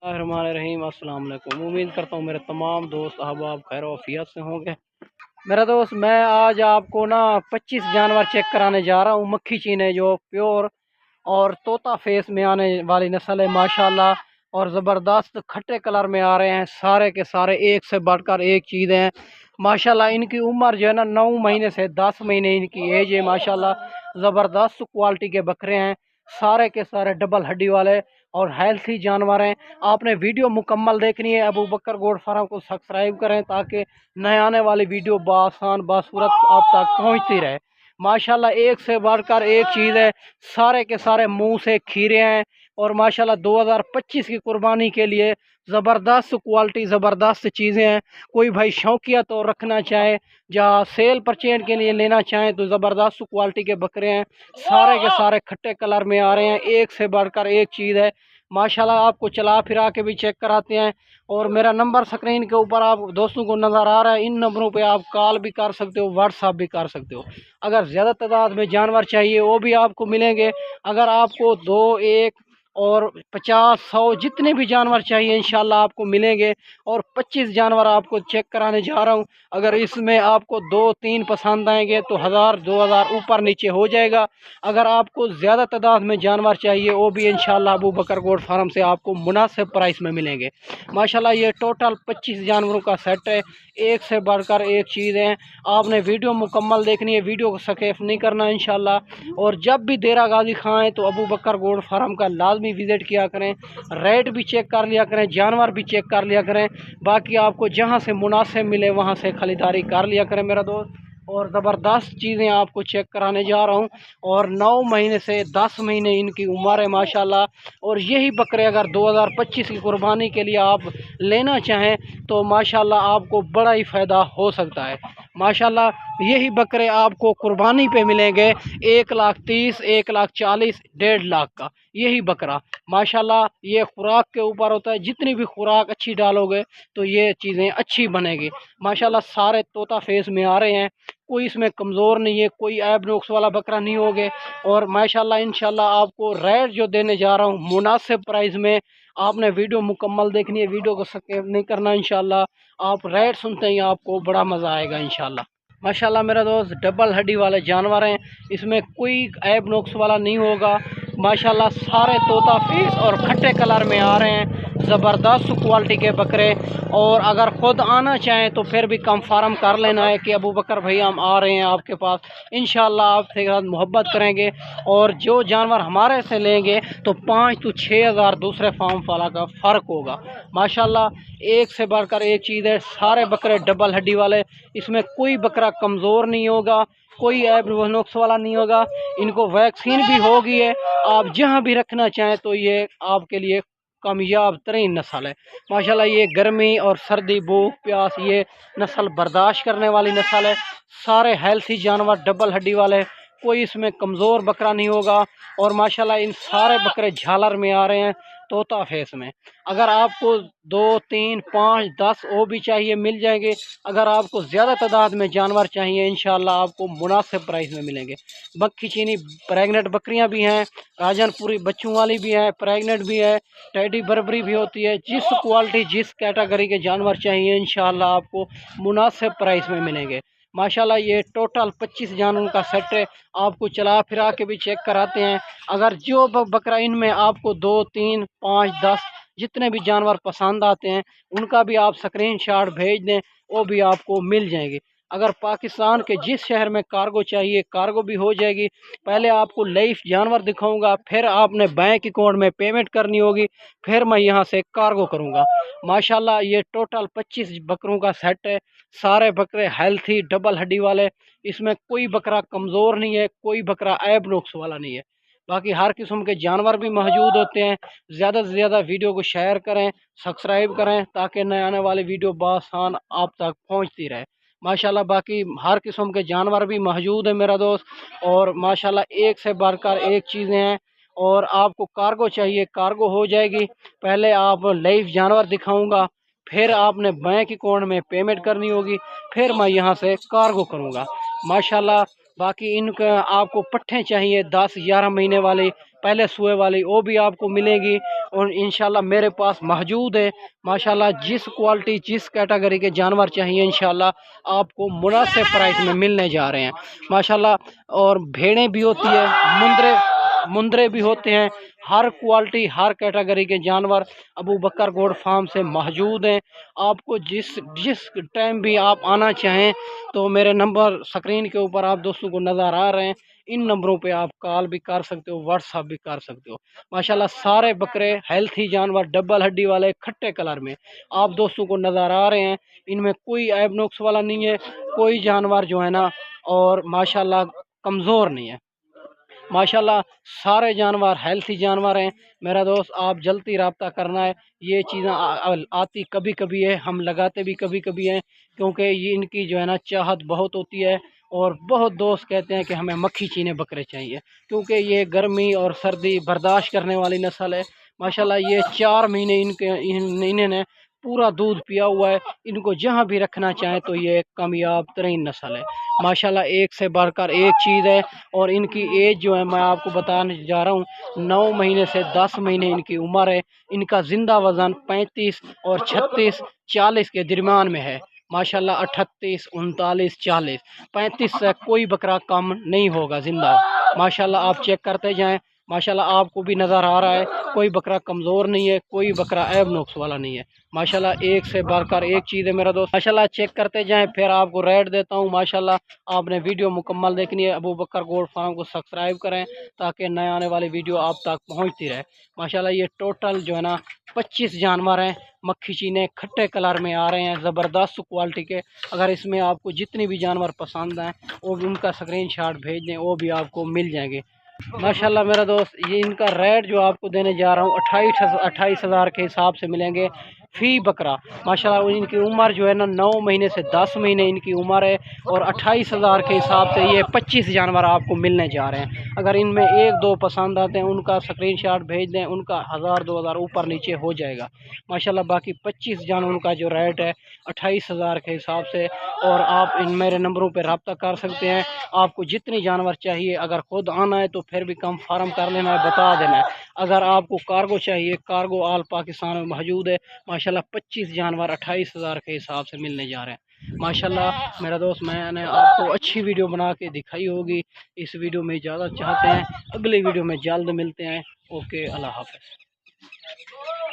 रहीम अस्सलाम वालेकुम। उम्मीद करता हूँ मेरे तमाम दोस्त अहबाब खैर वफियत से होंगे। मेरा दोस्त, मैं आज आपको ना 25 जानवर चेक कराने जा रहा हूँ। मक्खी चीने जो प्योर और तोता फेस में आने वाली नस्ल है माशाल्लाह, और ज़बरदस्त खट्टे कलर में आ रहे हैं। सारे के सारे एक से बढ़कर एक चीज़ हैं माशाल्लाह। इनकी उम्र जो है ना 9 महीने से 10 महीने इनकी एज है माशाल्लाह। ज़बरदस्त क्वालिटी के बकरे हैं, सारे के सारे डबल हड्डी वाले और हेल्थी जानवर हैं। आपने वीडियो मुकम्मल देखनी है। अबू बकर गोट फार्म को सब्सक्राइब करें ताकि नए आने वाली वीडियो बासान बासूरत आप तक पहुंचती रहे। माशाल्लाह एक से बढ़कर एक चीज़ है। सारे के सारे मुंह से खीरे हैं और माशाल्लाह 2025 की कुर्बानी के लिए ज़बरदस्त क्वालिटी, ज़बरदस्त चीज़ें हैं। कोई भाई शौकिया तो रखना चाहे या सेल परचेज के लिए लेना चाहें तो ज़बरदस्त क्वालिटी के बकरे हैं। सारे के सारे खट्टे कलर में आ रहे हैं, एक से बढ़कर एक चीज़ है माशाल्लाह। आपको चला फिरा के भी चेक कराते हैं और मेरा नंबर स्क्रीन के ऊपर आप दोस्तों को नज़र आ रहा है। इन नंबरों पे आप कॉल भी कर सकते हो, व्हाट्सअप भी कर सकते हो। अगर ज़्यादा तादाद में जानवर चाहिए वो भी आपको मिलेंगे। अगर आपको 2 1 और 50 100 जितने भी जानवर चाहिए इंशाल्लाह आपको मिलेंगे। और 25 जानवर आपको चेक कराने जा रहा हूँ। अगर इसमें आपको 2 3 पसंद आएंगे तो 1000 2000 ऊपर नीचे हो जाएगा। अगर आपको ज़्यादा तादाद में जानवर चाहिए वो भी इंशाल्लाह अबू बकर गोट फार्म से आपको मुनासिब प्राइस में मिलेंगे माशाल्लाह। ये टोटल 25 जानवरों का सेट है, एक से बढ़कर एक चीज़ है। आपने वीडियो मुकम्मल देखनी है, वीडियो को स्किप नहीं करना इंशाल्लाह। और जब भी देरा गाजी खाएँ तो अबू बकर गोट फार्म का लाजमी विज़िट किया करें। रेट भी चेक कर लिया करें, जानवर भी चेक कर लिया करें। बाकी आपको जहाँ से मुनासिब मिले वहाँ से ख़रीदारी कर लिया करें मेरा दोस्त। और ज़बरदस्त चीज़ें आपको चेक कराने जा रहा हूँ। और 9 महीने से 10 महीने इनकी उम्र है माशाल्लाह। और यही बकरे अगर 2025 की कुर्बानी के लिए आप लेना चाहें तो माशाल्लाह आपको बड़ा ही फ़ायदा हो सकता है माशाल्लाह। यही बकरे आपको कुर्बानी पे मिलेंगे 1,30,000 1,40,000 1.5 लाख का यही बकरा माशाल्लाह। ये खुराक के ऊपर होता है, जितनी भी खुराक अच्छी डालोगे तो ये चीज़ें अच्छी बनेगी माशाल्लाह। सारे तोता फेस में आ रहे हैं, कोई इसमें कमज़ोर नहीं है, कोई ऐब नुक्स वाला बकरा नहीं होगे। और माशाल्लाह इंशाल्लाह आपको रेट जो देने जा रहा हूँ मुनासिब प्राइस में। आपने वीडियो मुकम्मल देखनी है, वीडियो को स्किप नहीं करना इंशाल्लाह। आप रेट सुनते ही आपको बड़ा मज़ा आएगा इंशाल्लाह माशाल्लाह। मेरा दोस्त डबल हड्डी वाले जानवर हैं, इसमें कोई ऐब नुक्स वाला नहीं होगा माशाल्लाह। सारे तोता फेस और खट्टे कलर में आ रहे हैं, ज़बरदस्त क्वालिटी के बकरे। और अगर ख़ुद आना चाहें तो फिर भी कंफर्म कर लेना है कि अबू बकर भैया हम आ रहे हैं आपके पास, इंशाल्लाह आपके साथ मोहब्बत करेंगे। और जो जानवर हमारे से लेंगे तो 5 to 6 हज़ार दूसरे फार्म वाला का फ़र्क होगा माशाल्लाह। एक से बढ़कर एक चीज़ है, सारे बकरे डबल हड्डी वाले, इसमें कोई बकरा कमज़ोर नहीं होगा, कोई ऐब नुक्स वाला नहीं होगा। इनको वैक्सीन भी होगी है। आप जहाँ भी रखना चाहें तो ये आपके लिए कामयाब तरीन नस्ल है माशाल्लाह। ये गर्मी और सर्दी भूख प्यास ये नस्ल बर्दाश्त करने वाली नस्ल है। सारे हेल्थी जानवर डबल हड्डी वाले, कोई इसमें कमज़ोर बकरा नहीं होगा। और माशाल्लाह इन सारे बकरे झालर में आ रहे हैं, तोता फेस में। अगर आपको 2 3 5 10 वो भी चाहिए मिल जाएंगे। अगर आपको ज़्यादा तादाद में जानवर चाहिए इंशाल्लाह आपको मुनासिब प्राइस में मिलेंगे। मक्खी चीनी प्रेग्नेंट बकरियां भी हैं, राजनपुरी बच्चों वाली भी हैं, प्रेग्नेंट भी है, टेडी बर्बरी भी होती है। जिस क्वालिटी जिस कैटेगरी के जानवर चाहिए इंशाल्लाह आपको मुनासिब प्राइस में मिलेंगे माशाल्लाह। ये टोटल 25 जानवरों का सेट है, आपको चला फिरा के भी चेक कराते हैं। अगर जो बकरा इनमें आपको 2 3 5 10 जितने भी जानवर पसंद आते हैं उनका भी आप स्क्रीनशॉट भेज दें, वो भी आपको मिल जाएंगे। अगर पाकिस्तान के जिस शहर में कार्गो चाहिए कार्गो भी हो जाएगी। पहले आपको लाइव जानवर दिखाऊंगा, फिर आपने बैंक अकाउंट में पेमेंट करनी होगी, फिर मैं यहाँ से कार्गो करूँगा माशाल्लाह। ये टोटल 25 बकरों का सेट है, सारे बकरे हेल्थी डबल हड्डी वाले, इसमें कोई बकरा कमज़ोर नहीं है, कोई बकरा ऐब नुक्स वाला नहीं है। बाकी हर किस्म के जानवर भी मौजूद होते हैं। ज़्यादा से ज़्यादा वीडियो को शेयर करें, सब्सक्राइब करें ताकि नए आने वाली वीडियो बासान आप तक पहुंचती रहे माशाल्लाह। बाकी हर किस्म के जानवर भी मौजूद है मेरा दोस्त। और माशाल्लाह एक से बढ़कर एक चीज़ें हैं। और आपको कार्गो चाहिए कार्गो हो जाएगी। पहले आप लाइव जानवर दिखाऊंगा, फिर आपने बैंक अकाउंट में पेमेंट करनी होगी, फिर मैं यहाँ से कार्गो करूँगा माशाल्लाह। बाकी इनका आपको पट्ठे चाहिए 10-11 महीने वाली, पहले सुए वाली, वो भी आपको मिलेगी। और इंशाल्लाह मेरे पास मौजूद है माशाल्लाह। जिस क्वालिटी जिस कैटेगरी के जानवर चाहिए इंशाल्लाह आपको मुनासिब प्राइस में मिलने जा रहे हैं माशाल्लाह। और भेड़ें भी होती है, मुंदरे मुंदरे भी होते हैं। हर क्वालिटी हर कैटेगरी के जानवर अबू बकर गोड फार्म से मौजूद हैं। आपको जिस जिस टाइम भी आप आना चाहें तो मेरे नंबर स्क्रीन के ऊपर आप दोस्तों को नज़र आ रहे हैं। इन नंबरों पे आप कॉल भी कर सकते हो, व्हाट्सअप भी कर सकते हो माशाल्लाह। सारे बकरे हेल्थी जानवर, डबल हड्डी वाले, खट्टे कलर में आप दोस्तों को नज़र आ रहे हैं। इनमें कोई ऐब नुक्स वाला नहीं है, कोई जानवर जो है ना और माशाल्लाह कमज़ोर नहीं है माशाल्लाह। सारे जानवर हेल्थी जानवर हैं मेरा दोस्त। आप जल्दी रब्ता करना है। ये चीज़ें आती कभी कभी है, हम लगाते भी कभी कभी हैं, क्योंकि ये इनकी जो है ना चाहत बहुत होती है। और बहुत दोस्त कहते हैं कि हमें मक्खी चीने बकरे चाहिए, क्योंकि ये गर्मी और सर्दी बर्दाश्त करने वाली नस्ल है माशाल्लाह। ये 4 महीने इन्होंने पूरा दूध पिया हुआ है। इनको जहाँ भी रखना चाहें तो ये कामयाब तरीन नस्ल है माशाल्लाह। एक से बढ़कर एक चीज़ है। और इनकी एज जो है मैं आपको बताने जा रहा हूँ, 9 महीने से 10 महीने इनकी उम्र है। इनका ज़िंदा वज़न 35 और 36 40 के दरमियान में है माशाल्लाह। 38 39 40 35 से कोई बकरा कम नहीं होगा ज़िंदा माशाल्लाह। आप चेक करते जाएं माशाल्लाह। आपको भी नज़र आ रहा है कोई बकरा कमज़ोर नहीं है, कोई बकरा ऐब नुक्स वाला नहीं है माशाल्लाह। एक से बढ़कर एक चीज़ है मेरा दोस्त माशाल्लाह। चेक करते जाएं, फिर आपको रेट देता हूं माशाल्लाह। आपने वीडियो मुकम्मल देखनी है। अबू बकर गोल्ड फार्म को सब्सक्राइब करें ताकि नए आने वाली वीडियो आप तक पहुंचती रहे माशाल्लाह। ये टोटल जो है ना 25 जानवर हैं, मक्खी चीने खट्टे कलर में आ रहे हैं, ज़बरदस्त क्वालिटी के। अगर इसमें आपको जितनी भी जानवर पसंद हैं वो भी उनका स्क्रीनशॉट भेज दें, वो भी आपको मिल जाएंगे माशाल्लाह मेरा दोस्त। ये इनका रेट जो आपको देने जा रहा हूँ 28 हज़ार के हिसाब से मिलेंगे फ़ी बकरा माशाल्लाह। इनकी उम्र जो है ना 9 महीने से 10 महीने इनकी उम्र है। और 28 हज़ार के हिसाब से ये 25 जानवर आपको मिलने जा रहे हैं। अगर इनमें एक दो पसंद आते हैं उनका स्क्रीनशॉट भेज दें, उनका 1000-2000 ऊपर नीचे हो जाएगा माशाल्लाह। बाकी 25 जानवरों का जो रेट है 28 हज़ार के हिसाब से। और आप इन मेरे नंबरों पर रब्ता कर सकते हैं। आपको जितनी जानवर चाहिए, अगर खुद आना है तो फिर भी कम फार्म कर लेना है, बता देना है। अगर आपको कार्गो चाहिए, कार्गो ऑल पाकिस्तान में मौजूद है माशाल्लाह। 25 जानवर 28 हज़ार के हिसाब से मिलने जा रहे हैं माशाल्लाह मेरा दोस्त। मैंने आपको अच्छी वीडियो बना के दिखाई होगी। इस वीडियो में इजाज़त चाहते हैं, अगली वीडियो में जल्द मिलते हैं। ओके, अल्लाह हाफ़िज़।